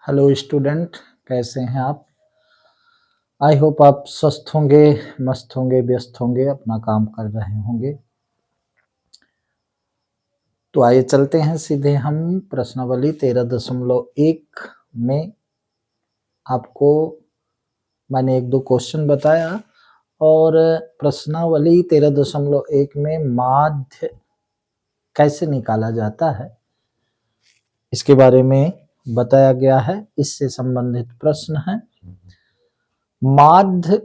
Hello student, कैसे हैं आप? आई होप आप स्वस्थ होंगे, मस्त होंगे, व्यस्त होंगे, अपना काम कर रहे होंगे। तो आइए चलते हैं सीधे हम प्रश्नावली 13.1 में। आपको मैंने एक दो क्वेश्चन बताया और प्रश्नावली 13.1 में माध्य कैसे निकाला जाता है इसके बारे में बताया गया है। इससे संबंधित प्रश्न है। माध्य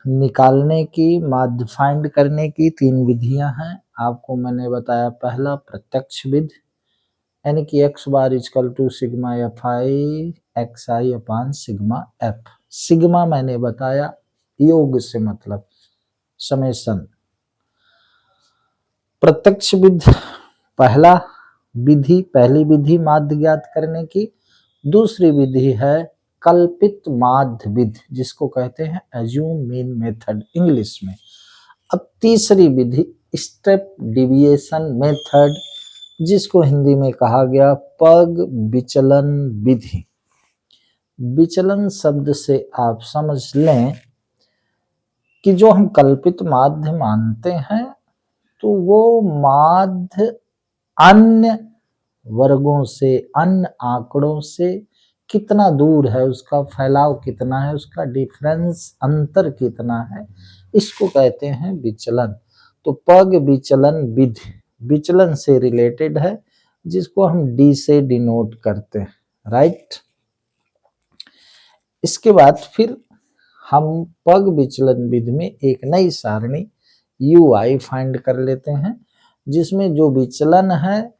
निकालने की, माध्य फाइंड करने की 3 विधियां हैं। आपको मैंने बताया पहला प्रत्यक्ष विधि, यानी कि x bar equal to sigma F I X I upon sigma F. Sigma मैंने बताया योग से मतलब समेशन। प्रत्यक्ष विधि पहली विधि माध्य ज्ञात करने की। दूसरी विधि है कल्पित माध्य विधि, जिसको कहते हैं एज्यूम मीन मेथड इंग्लिश में। अब तीसरी विधि स्टेप डिविएशन मेथड, जिसको हिंदी में कहा गया पग विचलन विधि। विचलन शब्द से आप समझ लें कि जो हम कल्पित माध्य मानते हैं तो वो माध्य अन्य वर्गों से, अन्य आंकड़ों से कितना दूर है, उसका फैलाव कितना है, उसका डिफरेंस अंतर कितना है, इसको कहते हैं विचलन। तो पग विचलन विधि विचलन से रिलेटेड है, जिसको हम डी से डिनोट करते हैं, राइट। इसके बाद फिर हम पग विचलन विधि में एक नई सारणी यू आई फाइंड कर लेते हैं, जिसमें जो विचलन है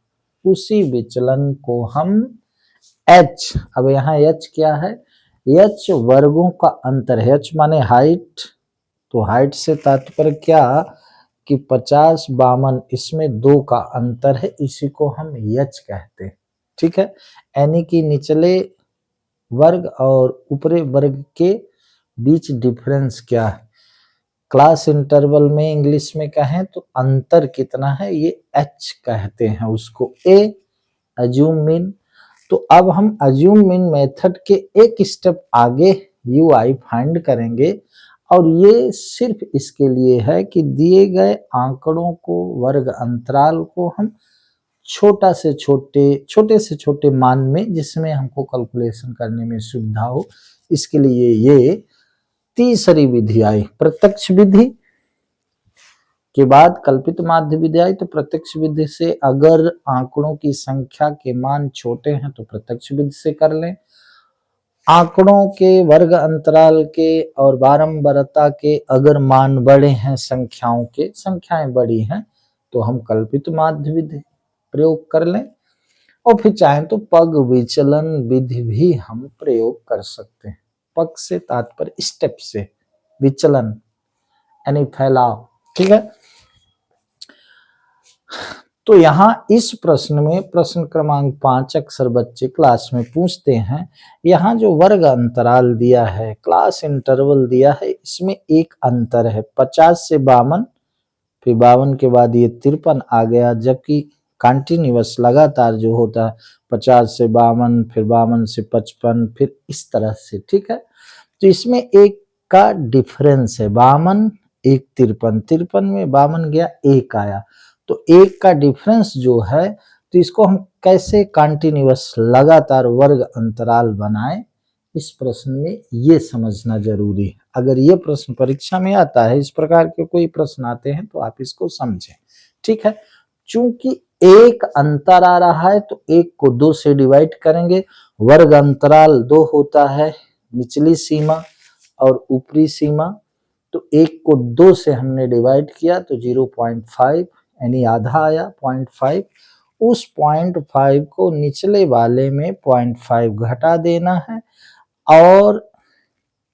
उसी विचलन को हम h, अब यहाँ h क्या है, h वर्गों का अंतर है। h माने हाइट, तो हाइट से तात्पर्य क्या कि 50 52, इसमें 2 का अंतर है, इसी को हम h कहते हैं, ठीक है। यानी कि निचले वर्ग और ऊपरी वर्ग के बीच डिफरेंस क्या है, क्लास इंटरवल में इंग्लिश में कहें तो अंतर कितना है, ये h कहते हैं उसको। a assume mean. तो अब हम अज्यूम मीन मेथड के एक स्टेप आगे यू आई फाइंड करेंगे, और ये सिर्फ इसके लिए है कि दिए गए आंकड़ों को, वर्ग अंतराल को हम छोटे से छोटे मान में, जिसमें हमको कैलकुलेशन करने में सुविधा हो, इसके लिए ये तीसरी विधि आई। प्रत्यक्ष विधि के बाद कल्पित माध्य विधि आई। तो प्रत्यक्ष विधि से अगर आंकड़ों की संख्या के मान छोटे हैं तो प्रत्यक्ष विधि से कर लें, आंकड़ों के, वर्ग अंतराल के और बारंबारता के अगर मान बड़े हैं, संख्याएं बड़ी हैं, तो हम कल्पित माध्य विधि प्रयोग कर लें। और फिर चाहें तो पग विचलन विधि भी हम प्रयोग कर सकते हैं। पग से तात्पर्य स्टेप से, विचलन यानी फैलाव, ठीक है। तो यहाँ इस प्रश्न में, प्रश्न क्रमांक 5 अक्सर बच्चे क्लास में पूछते हैं। यहाँ जो वर्ग अंतराल दिया है, क्लास इंटरवल दिया है, इसमें एक अंतर है 50 से 52, फिर 52 के बाद ये 53 आ गया, जबकि कंटिन्यूअस लगातार जो होता है 50 से 52, फिर 52 से 55, फिर इस तरह से, ठीक है। तो इसमें एक का डिफरेंस है, 52 एक 53, 53 में 52 गया, एक आया, तो एक का डिफरेंस जो है, तो इसको हम कैसे कंटिन्यूअस लगातार वर्ग अंतराल बनाएं, इस प्रश्न में ये समझना जरूरी है। अगर ये प्रश्न परीक्षा में आता है, इस प्रकार के कोई प्रश्न आते हैं, तो आप इसको समझें, ठीक है। चूंकि एक अंतर आ रहा है तो एक को 2 से डिवाइड करेंगे। वर्ग अंतराल 2 होता है, निचली सीमा और ऊपरी सीमा, तो एक को 2 से हमने डिवाइड किया तो 0.5 यानी आधा आया, 0.5। उस 0.5 को निचले वाले में 0.5 घटा देना है, और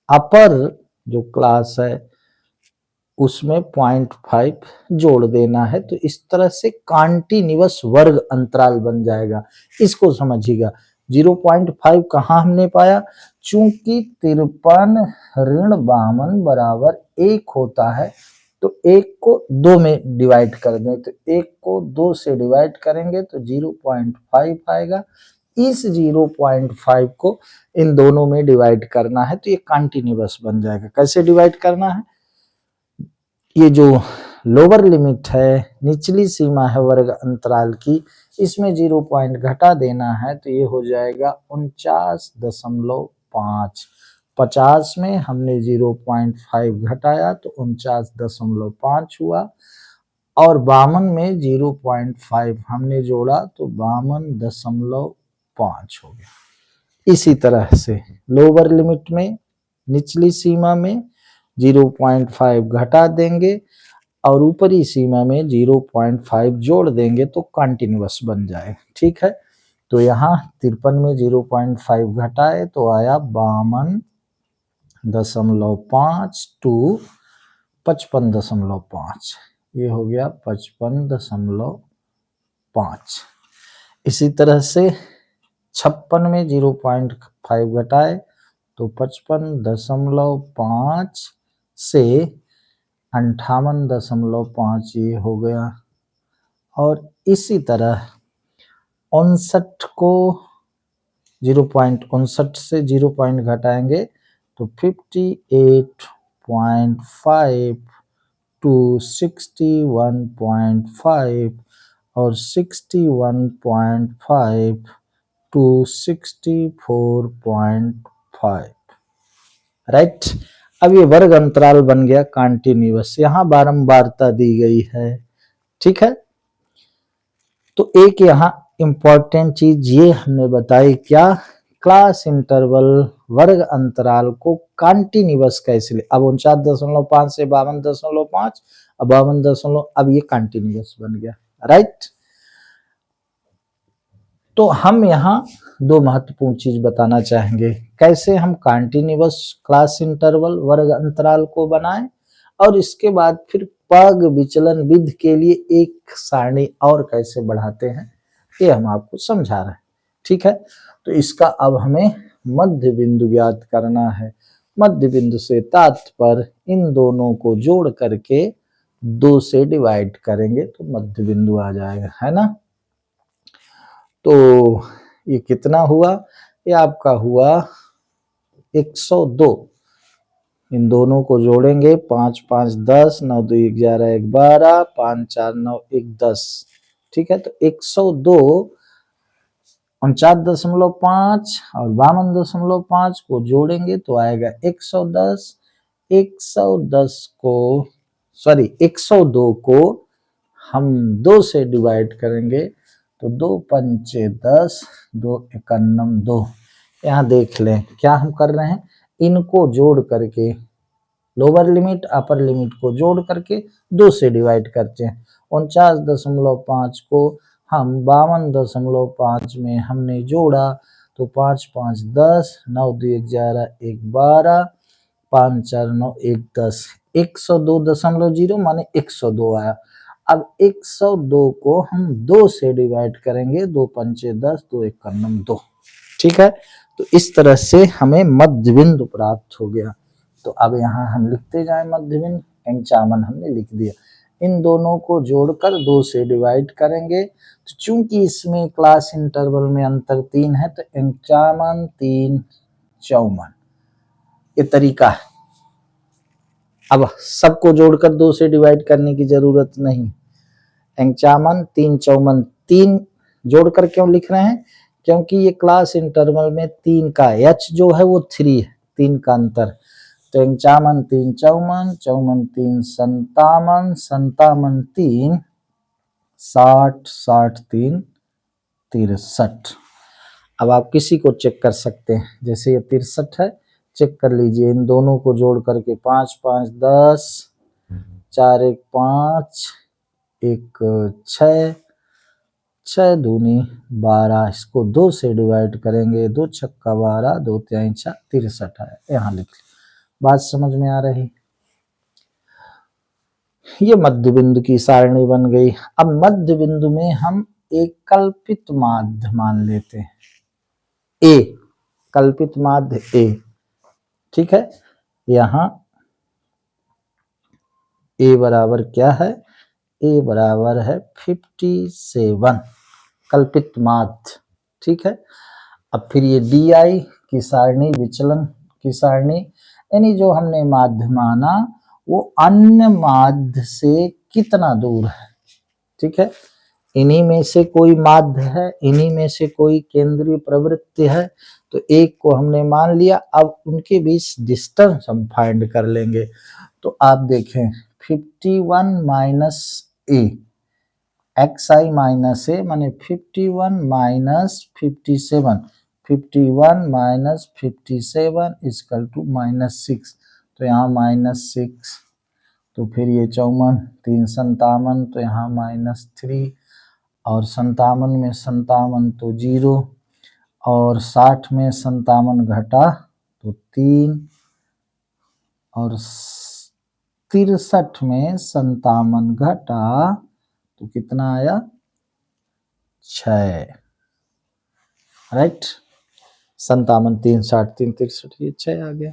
अपर जो क्लास है उसमें 0.5 जोड़ देना है। तो इस तरह से कंटीन्यूअस वर्ग अंतराल बन जाएगा, इसको समझिएगा। 0.5 कहाँ हमने पाया, चूंकि 53 ऋण 52 बराबर 1 होता है, तो 1 को 2 में डिवाइड कर दें, तो 1 को 2 से डिवाइड करेंगे तो 0.5 आएगा। इस 0.5 को इन दोनों में डिवाइड करना है, तो ये कंटिन्यूअस बन जाएगा। कैसे डिवाइड करना है, ये जो लोअर लिमिट है, निचली सीमा है वर्ग अंतराल की, इसमें 0 पॉइंट घटा देना है, तो ये हो जाएगा 49.5। 50 में हमने 0.5 घटाया तो 49.5 हुआ, और 52 में 0.5 हमने जोड़ा तो 52.5 हो गया। इसी तरह से लोअर लिमिट में, निचली सीमा में 0.5 घटा देंगे और ऊपरी सीमा में 0.5 जोड़ देंगे तो कंटिन्यूअस बन जाएगा। ठीक है, तो यहाँ 53 में 0.5 घटाए तो आया 52.5 टू 55.5, ये हो गया 55.5। इसी तरह से 56 में 0.5 घटाए तो 55.5 से 58.5 ये हो गया। और इसी तरह 59 को 0.59 से 0 पॉइंट घटाएंगे तो 58.5 टू 61.5 और 61.5 टू 64.5। राइट, अब ये वर्ग अंतराल बन गया कंटिन्यूअस, यहाँ बारंबारता दी गई है। ठीक है, तो एक यहाँ इंपॉर्टेंट चीज ये हमने बताई, क्या, क्लास इंटरवल वर्ग अंतराल को कंटिन्यूअस कैसे ले। अब 49.5 से 52.5, अब 52, अब ये कंटिन्यूअस बन गया। राइट, तो हम यहाँ दो महत्वपूर्ण चीज बताना चाहेंगे, कैसे हम कंटिन्यूअस क्लास इंटरवल वर्ग अंतराल को बनाएं, और इसके बाद फिर पग विचलन विधि के लिए एक सारणी और कैसे बढ़ाते हैं, ये हम आपको समझा रहे हैं। ठीक है, तो इसका अब हमें मध्य बिंदु ज्ञात करना है। मध्य बिंदु से तात्पर्य इन दोनों को जोड़ करके 2 से डिवाइड करेंगे तो मध्य बिंदु आ जाएगा, है ना। तो ये कितना हुआ, ये आपका हुआ 102। इन दोनों को जोड़ेंगे, 5 5 10, 9 2 11 1 12, 5 4 9 1 10। ठीक है, तो 102 49.5 और 52.5 को जोड़ेंगे तो आएगा 110। 110 को, सॉरी 102 को हम 2 से डिवाइड करेंगे तो 2 पंचे 10, 2 एकान्नम 2। यहाँ देख लें क्या हम कर रहे हैं, इनको जोड़ करके लोअर लिमिट अपर लिमिट को जोड़ करके 2 से डिवाइड करते हैं। 49.5 को हम 52.5 में हमने जोड़ा तो 5 5 10, 9 2 11 1 12, 5 4 9 1 10, 102.0 माने 102 आया। अब 102 को हम 2 से डिवाइड करेंगे, 2 पंचे 10, 2 एकान्नम 2। ठीक है, तो इस तरह से हमें मध्य बिंदु प्राप्त हो गया। तो अब यहाँ हम लिखते जाए मध्य बिंदु, एंचामन हमने लिख दिया। इन दोनों को जोड़कर 2 से डिवाइड करेंगे, तो चूंकि इसमें क्लास इंटरवल में अंतर 3 है तो एंचामन 3 54, ये तरीका है। अब सबको जोड़कर 2 से डिवाइड करने की जरूरत नहीं। एंचामन 3 54, 3 जोड़कर क्यों लिख रहे हैं, क्योंकि ये क्लास इंटरवल में 3 का एच जो है वो 3 है, 3 का अंतर। तो 51 3 54, 54 3 57, 57 3 60, 60 3 63। अब आप किसी को चेक कर सकते हैं, जैसे ये 63 है, चेक कर लीजिए, इन दोनों को जोड़ करके 5 5 10, 4 1 5, 1 6, 6 दूनी 12, इसको 2 से डिवाइड करेंगे, 2 छक्का 12, 2 3 6 63 है। यहाँ लिख ली, बात समझ में आ रही। ये मध्य बिंदु की सारणी बन गई। अब मध्य बिंदु में हम एक कल्पित माध्य मान लेते हैं, ए, कल्पित माध्य ए। ठीक है, यहाँ ए बराबर क्या है, ए बराबर है 57 कल्पित माध्य। ठीक है। अब फिर ये DI की सारणी, विचलन की सारणी, यानी जो हमने माध्य माना वो अन्य माध्य से कितना दूर है, ठीक है। इन्हीं में से कोई माध्य है, इन्हीं में से कोई केंद्रीय प्रवृत्ति है, तो एक को हमने मान लिया। अब उनके बीच डिस्टेंस हम फाइंड कर लेंगे। तो आप देखें 51 माइनस ए, xi माइनस ए माने 51 माइनस 57, 51 माइनस 57 इक्वल टू -6, तो यहाँ -6, तो फिर ये 54 3 57, तो यहाँ -3, और 57 में 57 तो 0, और 60 में 57 घटा तो 3, और 63 में 57 घटा तो कितना आया 6, राइट। 57 3 60 3 63, ये 6 आ गया,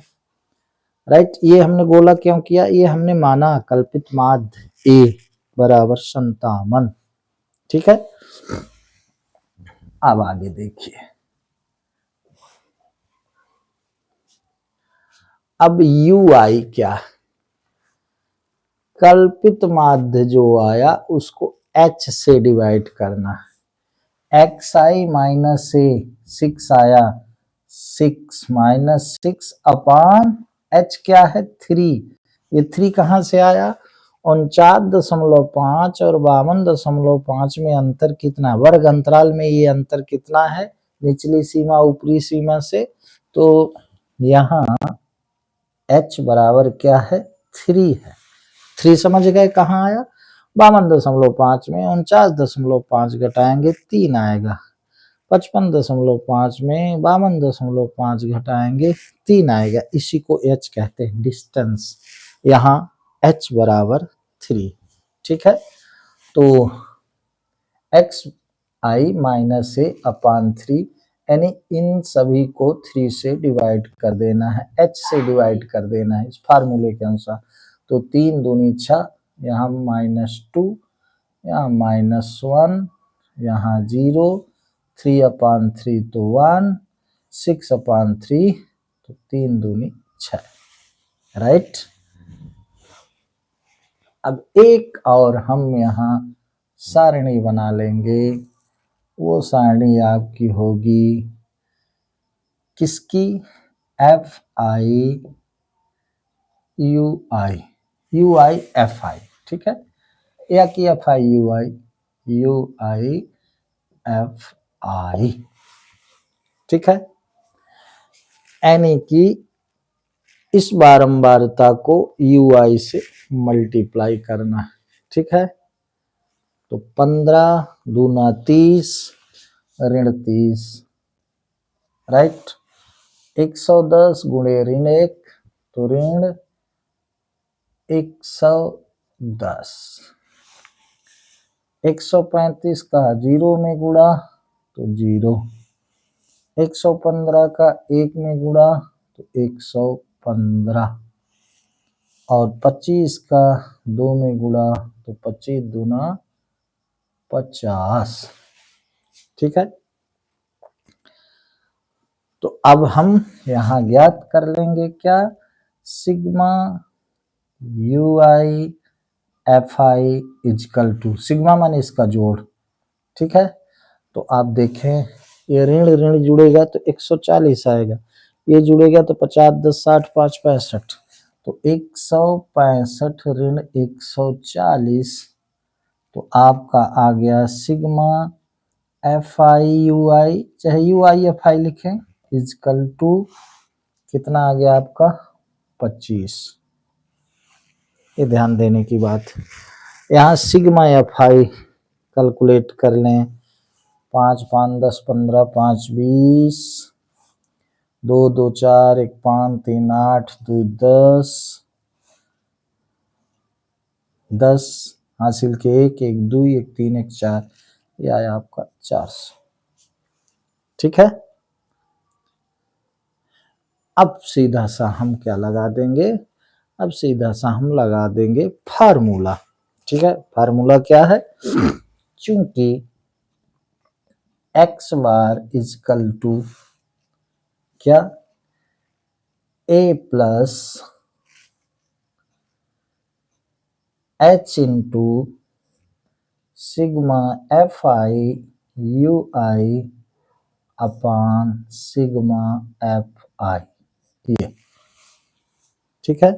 राइट। ये हमने गोला क्यों किया, ये हमने माना कल्पित माध्य ए बराबर 57, ठीक है। अब आगे देखिए, अब UI क्या है, कल्पित माध्य जो आया उसको H से डिवाइड करना है। xi माइनस ए 6 आया, 6 माइनस 6 अपान H क्या है 3, ये 3 कहाँ से आया, 49.5 और 52.5 में अंतर कितना, वर्ग अंतराल में ये अंतर कितना है, निचली सीमा ऊपरी सीमा से, तो यहाँ H बराबर क्या है 3 है। 3 समझ गए कहाँ आया, 52.5 में 49.5 घटाएंगे 3 आएगा, 55.5 में 52.5 घटाएंगे 3 आएगा, इसी को H कहते हैं डिस्टेंस, यहाँ H बराबर 3, ठीक है। तो xi माइनस ए अपान 3, यानी इन सभी को 3 से डिवाइड कर देना है, H से डिवाइड कर देना है इस फार्मूले के अनुसार। तो 3 दूनी 6, यहाँ -2, यहाँ -1, यहाँ 0, 3/3 तो 1, 6/3 तो 3 दूनी 6, राइट। अब एक और हम यहाँ सारणी बना लेंगे, वो सारणी आपकी होगी किसकी, FI UI, UI FI, ठीक है, या कि FI UI, UI FI, ठीक है। यानी कि इस बारंबारता को UI से मल्टीप्लाई करना, ठीक है। तो 15 दूना 30 ऋण 30, राइट। 110 गुणे ऋण 1 तो ऋण 110, 135 का 0 में गुणा तो 0, 115 का 1 में गुणा तो 115, और 25 का 2 में गुणा तो 25 दूना 50, ठीक है। तो अब हम यहाँ ज्ञात कर लेंगे क्या, sigma UI FI equal to, sigma माने इसका जोड़, ठीक है। तो आप देखें ये ऋण ऋण जुड़ेगा तो 140 आएगा, ये जुड़ेगा तो 50 10 60 5 65, तो 165 ऋण 140, तो आपका आ गया सिग्मा FI UI, चाहे UI FI लिखें, इजकल टू कितना आ गया आपका 25। ये ध्यान देने की बात, यहाँ सिग्मा FI कैलकुलेट कर लें, 5 5 10 15 5 20, 2 2 4 1 5 3 8 2 10, 10 हासिल के 1 1 2 1 3 1 4, ये आया आपका 400, ठीक है। अब सीधा सा हम क्या लगा देंगे, अब सीधा सा हम लगा देंगे फार्मूला, ठीक है। फार्मूला क्या है, चूंकि X bar is equal to क्या, A plus H into sigma F I U I upon sigma F I, ये ठीक है।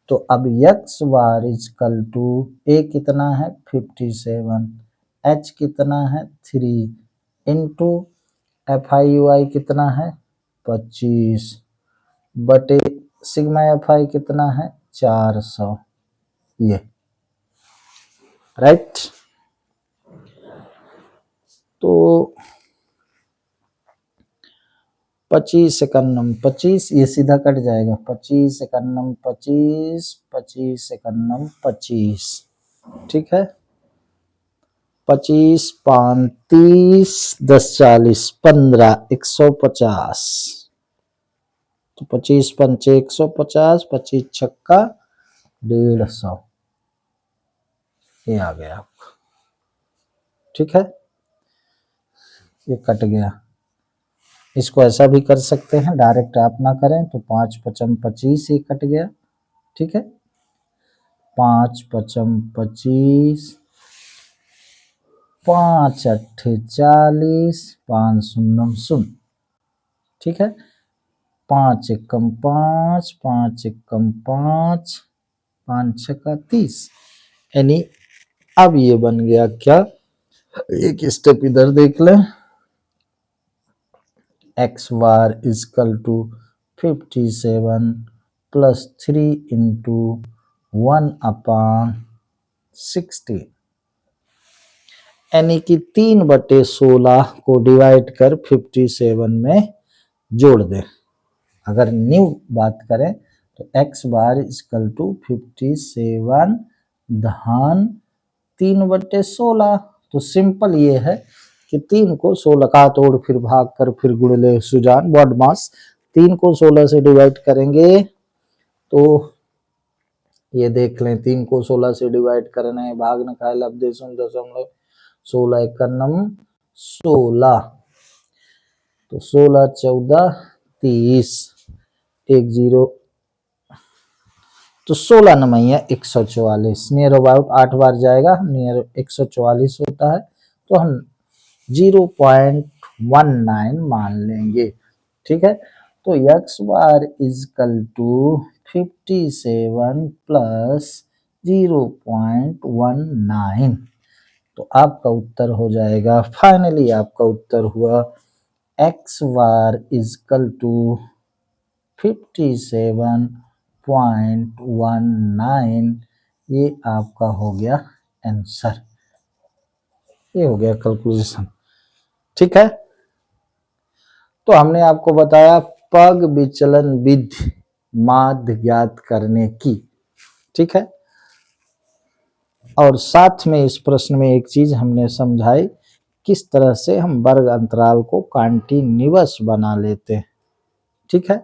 तो अब X bar is equal to A कितना है 57, एच कितना है 3 into F I U I कितना है 25 बटे सिग्मा एफ आई कितना है 400, ये राइट। तो 25 एकन्नम 25, ये सीधा कट जाएगा, 25 एकन्नम 25, 25 एकन्नम 25, ठीक है। 25 5 30 10 40 15 150, तो 25 पंचे 150, 25 छक्का 150, ये आ गया आपका, ठीक है। ये कट गया, इसको ऐसा भी कर सकते हैं, डायरेक्ट आप ना करें तो 5 पचम 25, ये कट गया, ठीक है। 5 पचम 25, 5 अट्ठे 40, 5 शून्यम शून्य, ठीक है। 5 एकम 5, 5 एकम 5, 5 छक्का 30, यानी अब ये बन गया क्या, एक स्टेप इधर देख लें, X bar is equal to 57 plus 3 into 1 upon 60, यानी कि 3/16 को डिवाइड कर 57 में जोड़ दें। अगर न्यू बात करें तो एक्स बार इक्वल टू 57 धन 3/16, तो सिंपल ये है कि 3 को 16 का तोड़ फिर भाग कर फिर गुण ले सुजान बॉडमास, 3 को 16 से डिवाइड करेंगे तो ये देख लें, 3 को 16 से डिवाइड करना है, भाग न खाए लब दे 16 एकन्नम 16, तो 16 14 30 1 0, तो 16 नमैया 144, नियर अबाउट 8 बार जाएगा, नियर 144 होता है, तो हम 0.19 मान लेंगे, ठीक है। तो X bar is equal to 57 plus 0.19, तो आपका उत्तर हो जाएगा, फाइनली आपका उत्तर हुआ X bar is equal to 57.19, ये आपका हो गया आंसर, ये हो गया कैलकुलेशन, ठीक है। तो हमने आपको बताया पग विचलन विधि माध्य ज्ञात करने की, ठीक है। और साथ में इस प्रश्न में एक चीज हमने समझाई, किस तरह से हम वर्ग अंतराल को कंटीन्यूअस बना लेते हैं, ठीक है।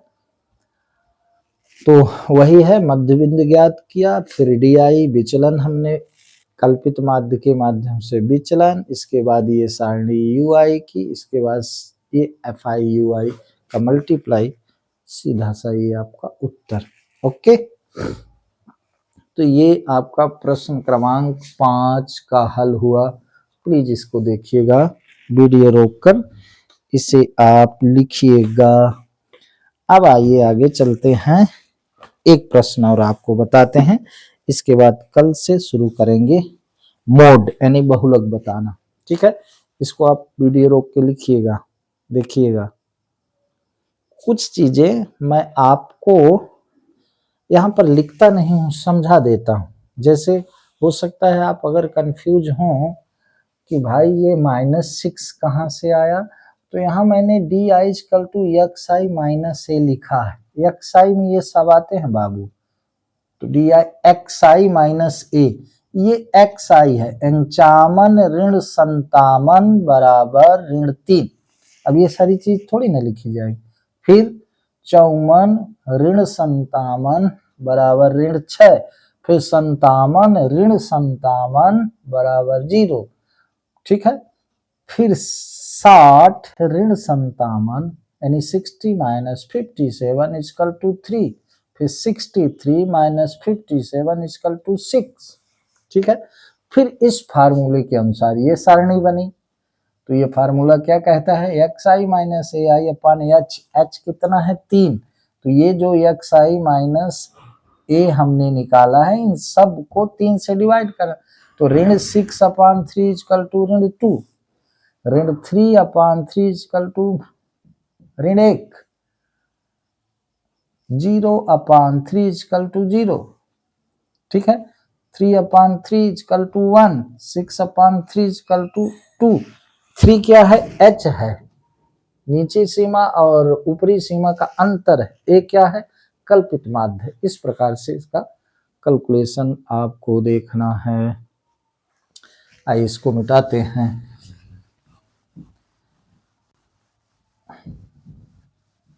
तो वही है, मध्य बिंदु ज्ञात किया, फिर डीआई विचलन हमने कल्पित माध्य के माध्यम से विचलन, इसके बाद ये सारणी यू आई की, इसके बाद ये एफ आई यू आई का मल्टीप्लाई, सीधा सा ये आपका उत्तर, ओके। तो ये आपका प्रश्न क्रमांक 5 का हल हुआ, प्लीज इसको देखिएगा, वीडियो रोककर इसे आप लिखिएगा। अब आइए आगे चलते हैं, एक प्रश्न और आपको बताते हैं, इसके बाद कल से शुरू करेंगे मोड यानी बहुलक बताना, ठीक है। इसको आप वीडियो रोक के लिखिएगा, देखिएगा। कुछ चीजें मैं आपको यहाँ पर लिखता नहीं हूँ, समझा देता हूँ, जैसे हो सकता है आप अगर कंफ्यूज हों कि भाई ये -6 कहाँ से आया, तो यहाँ मैंने D I equal to X I minus A लिखा है, एक्स आई में ये सब आते हैं बाबू, तो D I X I minus A, ये एक्स आई है, 51 ऋण 57 बराबर ऋण 3, अब ये सारी चीज थोड़ी ना लिखी जाएगी। फिर 54 ऋण 57 बराबर ऋण 6, फिर 57 ऋण 57 बराबर 0, ठीक है। फिर 60 ऋण 57 यानी 60 माइनस 57 इक्वल टू 3, फिर 63 माइनस 57 इक्वल टू 6, ठीक है। फिर इस फार्मूले के अनुसार ये सारणी बनी। तो ये फार्मूला क्या कहता है, x I minus A I upon H, H कितना है 3, तो ये जो एक्स आई माइनस ए हमने निकाला है इन सब को 3 से डिवाइड करा, तो ऋण 6/3 इक्वल टू ऋण 2, ऋण 3/3 इक्वल टू ऋण 1, 0/3 इक्वल टू 0, ठीक है। 3/3 इक्वल टू 1, 6/3 इक्वल टू 2। 3 क्या है, h है, नीचे सीमा और ऊपरी सीमा का अंतर है, ए क्या है, कल्पित माध्य है। इस प्रकार से इसका कैलकुलेशन आपको देखना है। आइए इसको मिटाते हैं।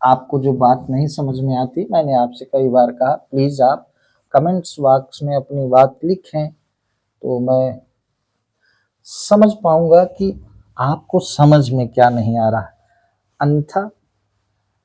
आपको जो बात नहीं समझ में आती, मैंने आपसे कई बार कहा, प्लीज आप कमेंट्स बॉक्स में अपनी बात लिखें, तो मैं समझ पाऊंगा कि आपको समझ में क्या नहीं आ रहा है। अन्यथा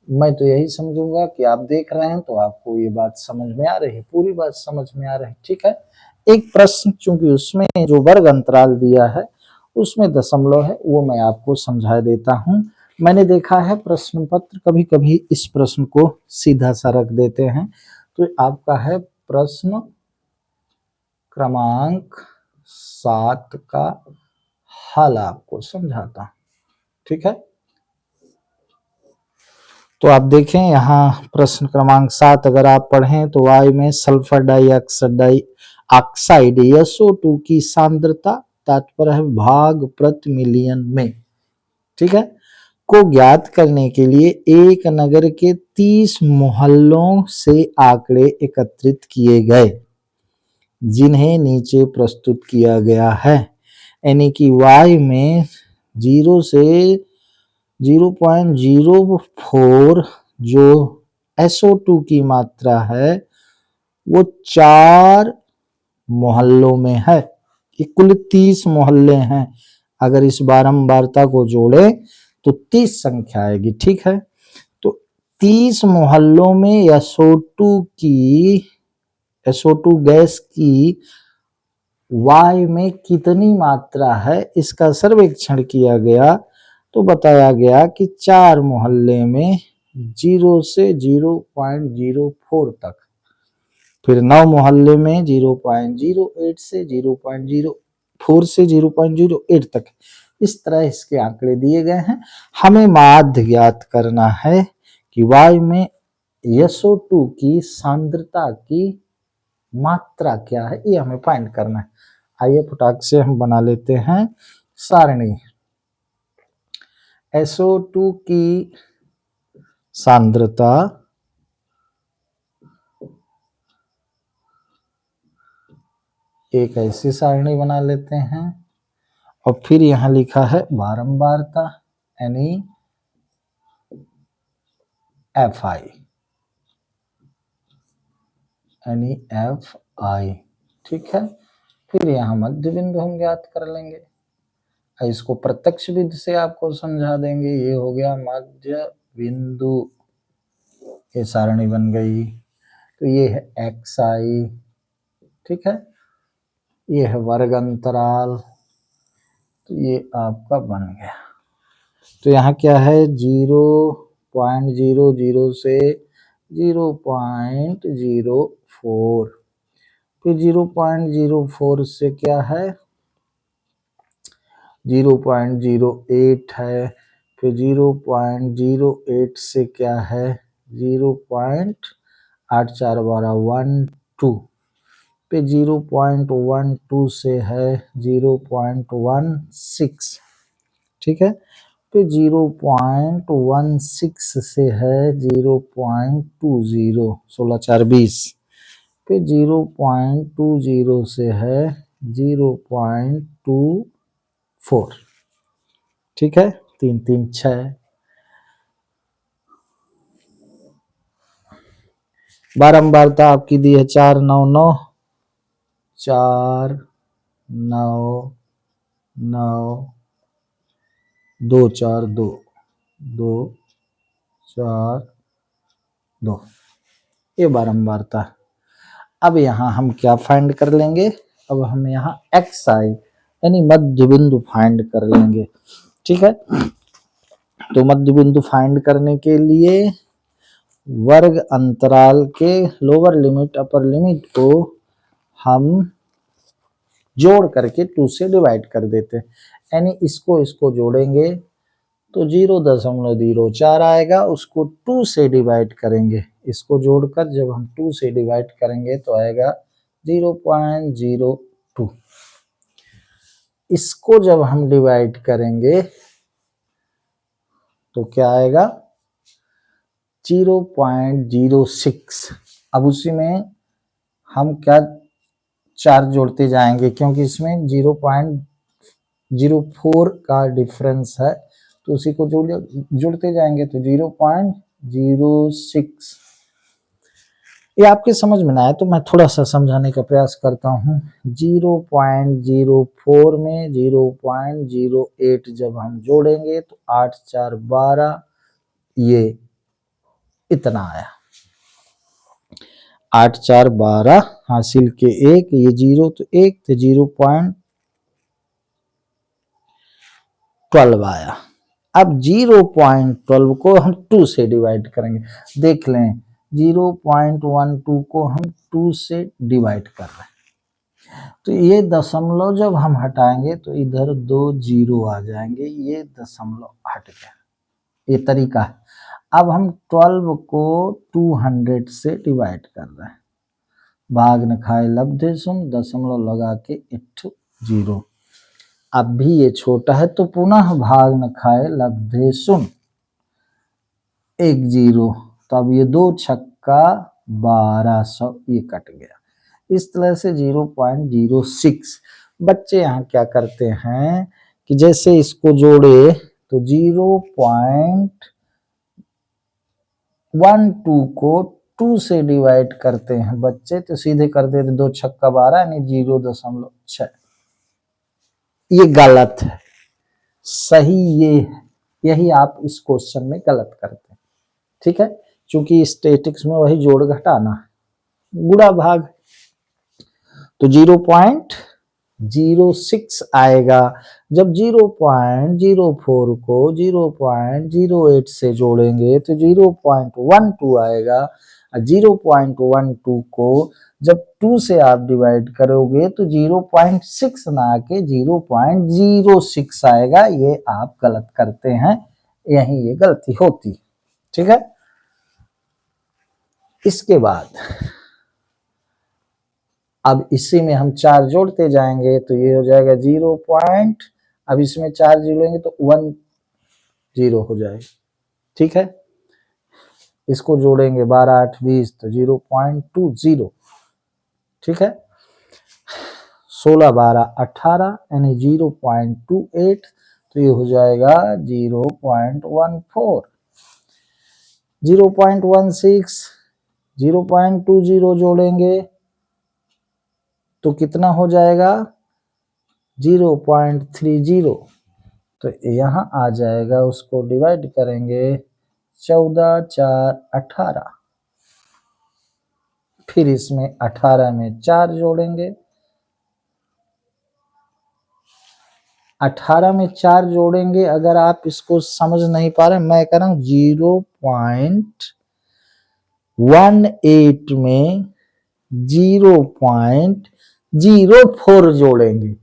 मैं तो यही समझूंगा कि आप देख रहे हैं तो आपको ये बात समझ में आ रही है, पूरी बात समझ में आ रही है, ठीक है। एक प्रश्न चूंकि उसमें जो वर्ग अंतराल दिया है उसमें दशमलव है, वो मैं आपको समझा देता हूं। मैंने देखा है प्रश्न पत्र कभी कभी इस प्रश्न को सीधा सा रख देते हैं, तो आपका है प्रश्न क्रमांक 7 का हल आपको समझाता हूं, ठीक है। तो आप देखें यहाँ प्रश्न क्रमांक 7 अगर आप पढ़ें तो वायु में सल्फर डाइऑक्साइड SO2 की सांद्रता, तात्पर्य है भाग प्रति मिलियन में, ठीक है, को ज्ञात करने के लिए एक नगर के 30 मोहल्लों से आंकड़े एकत्रित किए गए, जिन्हें नीचे प्रस्तुत किया गया है। यानी कि वायु में 0 से 0.04 जो SO2 की मात्रा है वो 4 मोहल्लों में है। ये कुल 30 मोहल्ले हैं, अगर इस बारंबारता को जोड़े तो 30 संख्या आएगी, ठीक है। तो 30 मोहल्लों में SO2 गैस की वायु में कितनी मात्रा है इसका सर्वेक्षण किया गया, तो बताया गया कि 4 मोहल्ले में 0 से 0.04 तक, फिर 9 मोहल्ले में 0.08 से 0.04 से 0.08 तक, इस तरह इसके आंकड़े दिए गए हैं। हमें माध्य ज्ञात करना है कि वायु में SO2 की सांद्रता की मात्रा क्या है, ये हमें फाइंड करना है। आइए फटाक से हम बना लेते हैं सारणी। SO2 की सांद्रता एक ऐसी सारणी बना लेते हैं, और फिर यहां लिखा है बारंबारता यानी FI, ठीक है। फिर यहाँ मध्य बिंदु हम ज्ञात कर लेंगे, इसको प्रत्यक्ष विधि से आपको समझा देंगे। ये हो गया मध्य बिंदु, ये सारणी बन गई। तो ये है XI, ठीक है, ये है वर्ग अंतराल, तो ये आपका बन गया। तो यहाँ क्या है 0.00 से 0.04, फिर 0.04 से क्या है 0.08 है, फिर 0.08 से क्या है 0.8412, फिर 0.12 से है 0.16, ठीक है, फिर 0.16 से है 0.20, 16 4 20, फिर 0.20 से है 0.24, ठीक है, 3 3 6। बारंबारता आपकी दी है 499, 4 9 9 2 4 2 2 4 2, ये बारंबारता। अब यहाँ हम क्या फाइंड कर लेंगे, अब हम यहाँ xi यानी मध्य बिंदु फाइंड कर लेंगे। ठीक है, तो मध्य बिंदु फाइंड करने के लिए वर्ग अंतराल के लोअर लिमिट अपर लिमिट को हम जोड़ करके 2 से डिवाइड कर देते हैं, यानी इसको जोड़ेंगे तो 0.04 आएगा, उसको 2 से डिवाइड करेंगे, इसको जोड़कर जब हम 2 से डिवाइड करेंगे तो आएगा 0.02। इसको जब हम डिवाइड करेंगे तो क्या आएगा 0.06। अब उसी में हम क्या 4 जोड़ते जाएंगे, क्योंकि इसमें 0.04 का डिफरेंस है, तो उसी को जोड़ते जाएंगे तो 0.06। ये आपके समझ में ना आए तो मैं थोड़ा सा समझाने का प्रयास करता हूँ। 0.04 में 0.08 जब हम जोड़ेंगे तो 8 4 12, ये इतना आया, 8 4 12 हासिल के 1, ये 0 तो 1 तो 0.12 आया। अब 0.12 को हम 2 से डिवाइड करेंगे, देख लें 0.12 को हम 2 से डिवाइड कर रहे हैं, तो ये दशमलव जब हम हटाएंगे तो इधर 2 0 आ जाएंगे, ये दशमलव हट गया, ये तरीका है। अब हम 12 को 200 से डिवाइड कर रहे हैं, भाग न खाए लब्धे सुन, दशमलव लगा के 0। अब भी ये छोटा है तो पुनः भाग न खाए लब्धे सुन, 1 0, तो अब ये 2 छक्का 1200, ये कट गया। इस तरह से 0.06। बच्चे यहाँ क्या करते हैं कि जैसे इसको जोड़े तो 0.12 को 2 से डिवाइड करते हैं बच्चे, तो सीधे कर देते 2 छक्का 12 यानी 0.6। ये गलत है, सही ये है, यही आप इस क्वेश्चन में गलत करते हैं। ठीक है, क्योंकि स्टैटिक्स में वही जोड़ घटाना है, गुणा भाग, तो 0.06 आएगा। जब 0.04 को 0.08 से जोड़ेंगे तो 0.12 आएगा, और 0.12 को जब 2 से आप डिवाइड करोगे तो 0.6 ना आके 0.06 आएगा। ये आप गलत करते हैं, यही ये गलती होती। ठीक है, इसके बाद अब इसी में हम 4 जोड़ते जाएंगे तो ये हो जाएगा 0. अब इसमें 4 जोड़ेंगे तो 1 0 हो जाएगा। ठीक है, इसको जोड़ेंगे 12 8 20 तो 0.20। ठीक है, 16 12 18 यानी 0.28, तो ये हो जाएगा 0.14। 0.16 0.20 जोड़ेंगे तो कितना हो जाएगा 0.30, तो यहाँ आ जाएगा, उसको डिवाइड करेंगे 14 4 18, फिर इसमें 18 में 4 जोड़ेंगे, 18 में 4 जोड़ेंगे। अगर आप इसको समझ नहीं पा रहे, मैं कह रहा हूँ 0.18 में 0.04 जोड़ेंगे।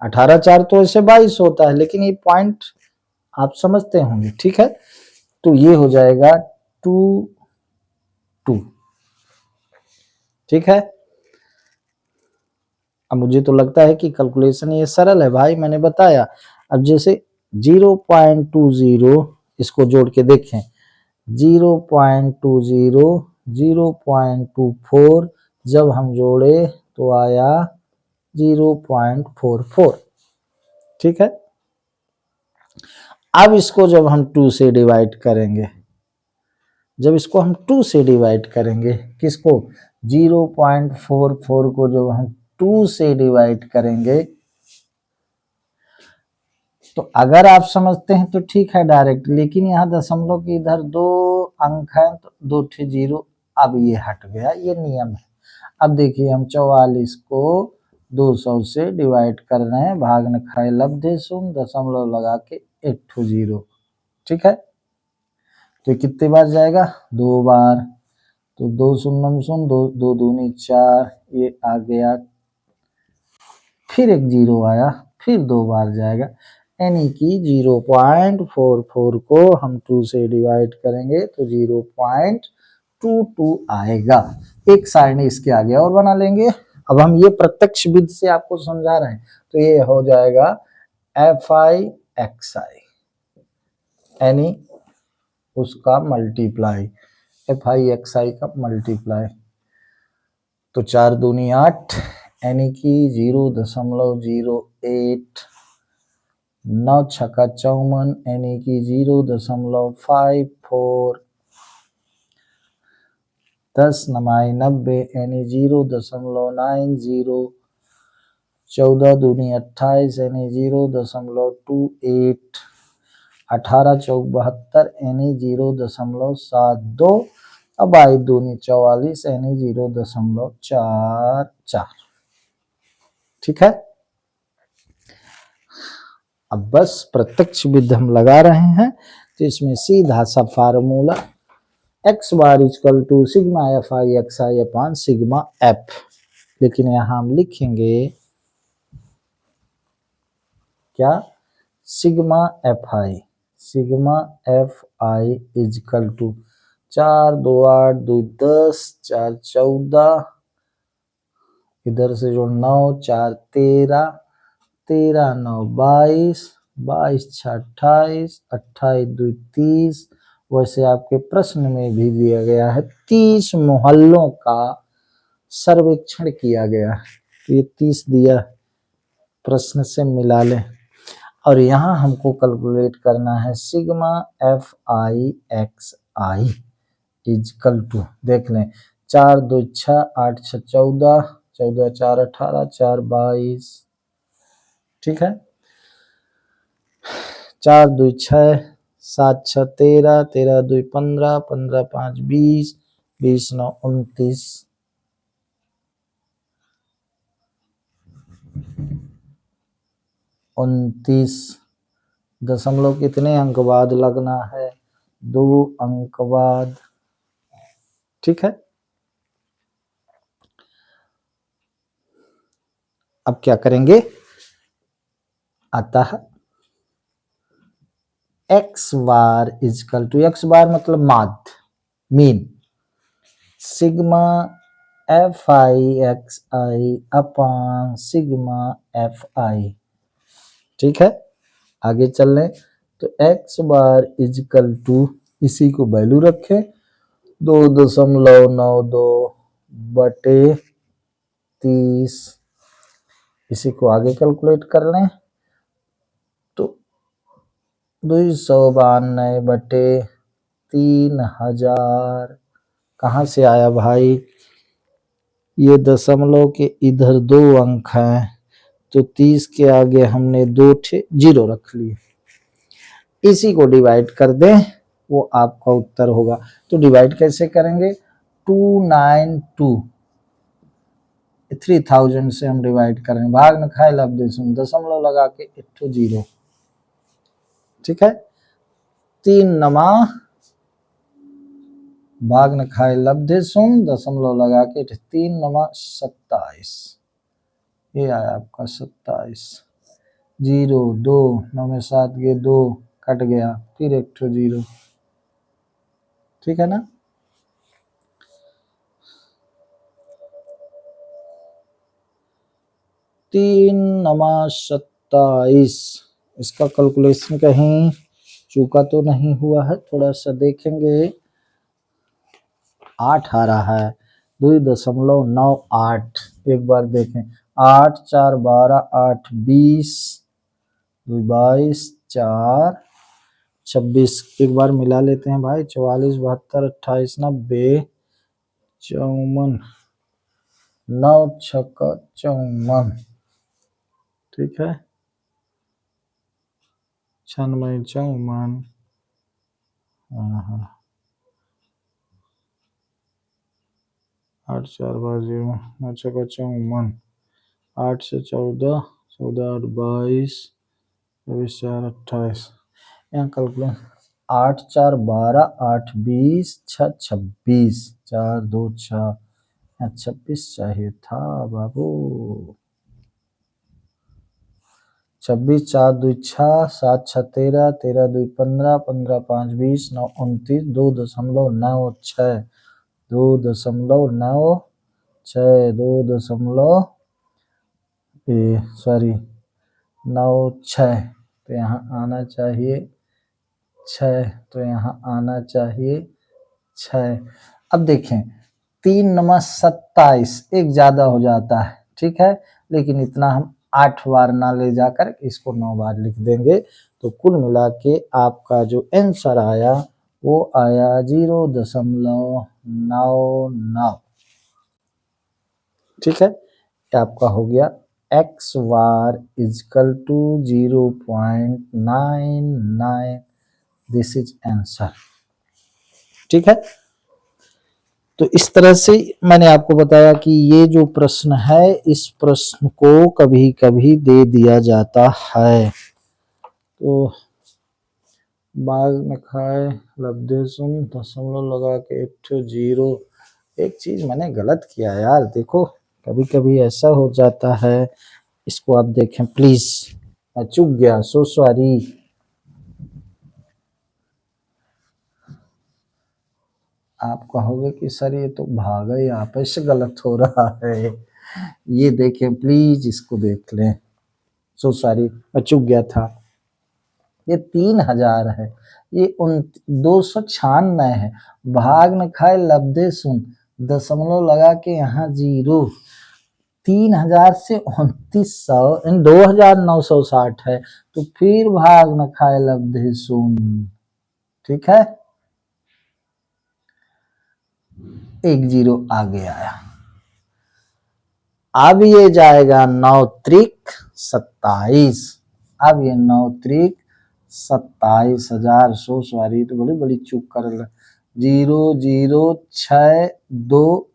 18 4 तो ऐसे 22 होता है, लेकिन ये पॉइंट आप समझते होंगे। ठीक है, तो ये हो जाएगा 2 2। ठीक है, अब मुझे तो लगता है कि कैलकुलेशन ये सरल है भाई, मैंने बताया। अब जैसे 0.20 इसको जोड़ के देखें, 0.20 0.24 जब हम जोड़े तो आया 0.44। ठीक है, अब इसको जब हम 2 से डिवाइड करेंगे, जब इसको हम 2 से डिवाइड करेंगे, किसको 0.44 को जब हम 2 से डिवाइड करेंगे तो अगर आप समझते हैं तो ठीक है डायरेक्ट, लेकिन यहाँ दशमलव के इधर 2 अंक हैं तो 2 ठे 0, अब ये हट गया, ये नियम है। अब देखिए हम 44 को 200 से डिवाइड कर रहे हैं, भाग न खाए लब्धे सुन, दशमलव लगा के 1 ठो 0, ठीक है। तो कितने बार जाएगा? 2 बार, तो 2 शून्य शून्य, 2 2 दूनी 4, ये आ गया, फिर एक 0 आया, फिर 2 बार जाएगा, यानी कि 0.44 को हम 2 से डिवाइड करेंगे तो 0.22 आएगा। एक सारणी इसके आगे और बना लेंगे। अब हम ये प्रत्यक्ष विधि से आपको समझा रहे हैं, तो ये हो जाएगा FI/XI, यानी उसका मल्टीप्लाई, FI/XI का मल्टीप्लाई। तो 4 दूनी 8, यानी कि 0.08, 9 छक्का 54, यानी कि 0.54, 10 नमाई 90, यानी 0.90, 14 दूनी 28, यानी 0.28, 18 चौक 72, यानी 0.72, अब 22 दूनी 44, यानी 0.44, ठीक है। अब बस प्रत्यक्ष विधि हम लगा रहे हैं, तो इसमें सीधा सा formula x bar equal to sigma FI/XI upon sigma F, लेकिन यहाँ हम लिखेंगे क्या? Sigma FI, sigma FI equal to 4 2 8 2 10 4 14, इधर से जो 9 4 13, 13 9 22, 22 6 28, 28 2 30, वैसे आपके प्रश्न में भी दिया गया है 30 मोहल्लों का सर्वेक्षण किया गया है, तो ये 30 दिया प्रश्न से मिला लें। और यहाँ हमको कैलकुलेट करना है सिग्मा FI/XI इक्वल टू, देख लें, 4 2 6 8 6 14, 14 4 18, 4 22, ठीक है, 4 2 6, 7 6 13, 13 2 15, 15 5 20, 20 9 29, 29 दशमलव कितने अंक बाद लगना है? 2 अंक बाद, ठीक है। अब क्या करेंगे? अतः x bar equal to, x bar मतलब माध्य, mean, sigma FI/XI upon sigma FI, ठीक है। आगे चल लें, तो x बार इक्वल टू, इसी को वैल्यू रखें, 2.92 बटे 30, इसी को आगे कैलकुलेट कर लें, तो 292 बटे 3000, कहाँ से आया भाई? ये दशमलव के इधर 2 अंक हैं, तो 30 के आगे हमने 2 ठे 0 रख लिए, इसी को डिवाइड कर दें, वो आपका उत्तर होगा। तो डिवाइड कैसे करेंगे? 292, 3000 से हम डिवाइड करेंगे, भाग न खाए लब्धे सुन, दशमलव लगा के 1 ठो 0, ठीक है। 3 नमा, भाग न खाए लब्धे सुन, दशमलव लगा के 3 नमा 27, ये आया आपका 27, 0 2 9 में 7 गए 2 कट गया, फिर 1 ठो 0, ठीक है ना। तीन नमा 27, इसका कैलकुलेशन कहीं चूका तो नहीं हुआ है? थोड़ा सा देखेंगे, 8 आ रहा है, 2.98, एक बार देखें, 8 4 12, 8 20, 2 22, 4 26, एक बार मिला लेते हैं भाई, 44 72 28 90 54, 9 छक्का 54, ठीक है, 96 54, हाँ 8 4 12 0, 9 छक्का 54, 8 से 14, 14 8 22, 24 4 28, यहाँ कैलकुलेट 8 4 12, 8 20, 6 26, 4 2 6, 26 चाहिए था बाबू, 26 4 2 6, 7 6 13, 13 2 15, 15 5 20, 9 29, 2.96, 2.96, 96, तो यहाँ आना चाहिए 6, तो यहाँ आना चाहिए 6। अब देखें 3 9 27, एक ज्यादा हो जाता है, ठीक है, लेकिन इतना हम 8 बार ना ले जाकर इसको 9 बार लिख देंगे, तो कुल मिला के आपका जो आंसर आया वो आया 0.99, ठीक है, आपका हो गया x bar equal to 0.99, this is answer, ठीक है। तो इस तरह से मैंने आपको बताया कि ये जो प्रश्न है, इस प्रश्न को कभी कभी दे दिया जाता है। तो बाघ ने खाए लब्धे सुन दशमलव लगा के 0, एक चीज मैंने गलत किया यार, देखो कभी कभी ऐसा हो जाता है, इसको आप देखें प्लीज, मैं चूक गया, सो सॉरी। आप कहोगे कि सर ये तो भागा ही आप से गलत हो रहा है, ये देखें प्लीज, इसको देख लें, सो सॉरी मैं चूक गया था, ये 3000 है, ये 296 है, भाग न खाए लब्धे सुन दशमलव लगा के यहाँ 0, 3000 से 2900 2960 है, तो फिर भाग न खाए लब्धे सुन, ठीक है, 1 0 आगे आया। अब ये जाएगा 9 त्रिक 27, अब ये 9 त्रिक 27,000, सो सॉरी, तो बड़ी बड़ी चूक कर 0 0 6 2,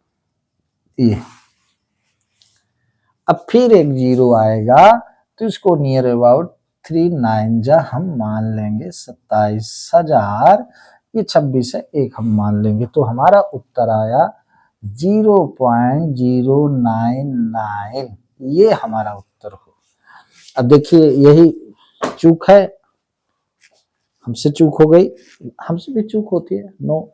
ये अब फिर एक 0 आएगा, तो इसको नियर अबाउट 39 जा हम मान लेंगे 27,000, ये 26 है, एक हम मान लेंगे, तो हमारा उत्तर आया 0.099, ये हमारा उत्तर हो। अब देखिए यही चूक है, हमसे चूक हो गई, हमसे भी चूक होती है, नो,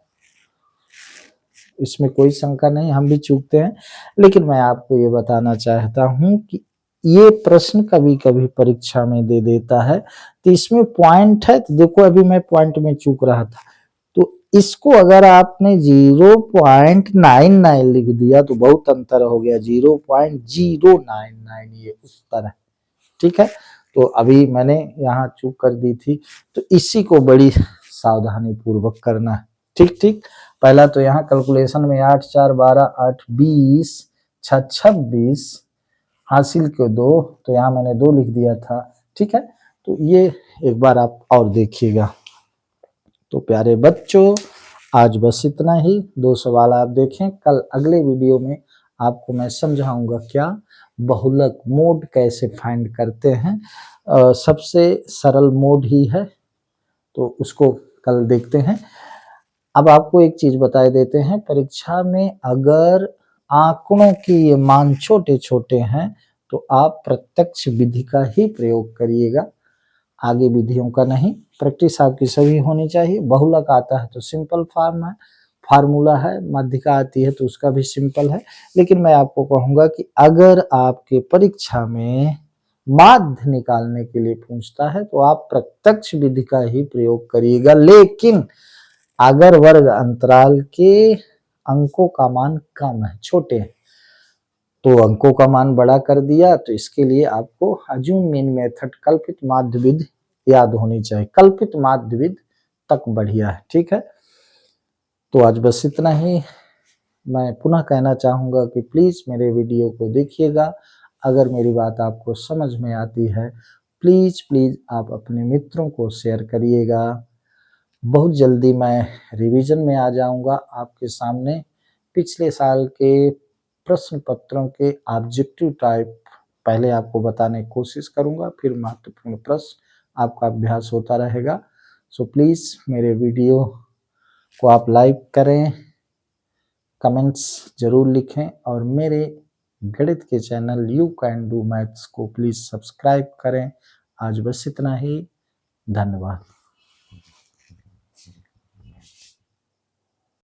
इसमें कोई शंका नहीं, हम भी चूकते हैं, लेकिन मैं आपको ये बताना चाहता हूं कि ये प्रश्न कभी कभी परीक्षा में दे देता है, तो इसमें पॉइंट है, तो देखो अभी मैं पॉइंट में चूक रहा था, तो इसको अगर आपने 0.99 लिख दिया तो बहुत अंतर हो गया, 0.099 ये उत्तर है, ठीक है। तो अभी मैंने यहाँ चूक कर दी थी, तो इसी को बड़ी सावधानी पूर्वक करना है, ठीक ठीक। पहला तो यहाँ कैलकुलेशन में 8 4 12 8 20 6 26 हासिल के 2, तो यहाँ मैंने 2 लिख दिया था, ठीक है। तो ये एक बार आप और देखिएगा। तो प्यारे बच्चों, आज बस इतना ही, 2 सवाल आप देखें, कल अगले वीडियो में आपको मैं समझाऊंगा क्या बहुलक मोड कैसे फाइंड करते हैं, सबसे सरल मोड ही है, तो उसको कल देखते हैं। अब आपको एक चीज बताए देते हैं, परीक्षा में अगर आंकड़ों की ये मान छोटे छोटे हैं तो आप प्रत्यक्ष विधि का ही प्रयोग करिएगा, आगे विधियों का नहीं, प्रैक्टिस आपकी सभी होनी चाहिए। बहुलक आता है तो सिंपल फार्मूला है, माध्यिका आती है तो उसका भी सिंपल है, लेकिन मैं आपको कहूंगा कि अगर आपके परीक्षा में माध्य निकालने के लिए पूछता है तो आप प्रत्यक्ष विधि का ही प्रयोग करिएगा, लेकिन अगर वर्ग अंतराल के अंकों का मान कम है, छोटे हैं, तो अंकों का मान बड़ा कर दिया, तो इसके लिए आपको अज्यूम मीन मेथड, कल्पित माध्य विधि याद होनी चाहिए, कल्पित माध्य विधि तक बढ़िया है, ठीक है। तो आज बस इतना ही, मैं पुनः कहना चाहूँगा कि प्लीज़ मेरे वीडियो को देखिएगा। अगर मेरी बात आपको समझ में आती है, प्लीज़ आप अपने मित्रों को शेयर करिएगा। बहुत जल्दी मैं रिवीजन में आ जाऊँगा आपके सामने। पिछले साल के प्रश्न पत्रों के ऑब्जेक्टिव टाइप पहले आपको बताने की कोशिश करूँगा, फिर महत्वपूर्ण प्रश्न आपका अभ्यास होता रहेगा। सो प्लीज़ मेरे वीडियो को आप लाइक करें, कमेंट्स ज़रूर लिखें और मेरे गणित के channel you can do maths को प्लीज़ सब्सक्राइब करें। आज बस इतना ही। धन्यवाद।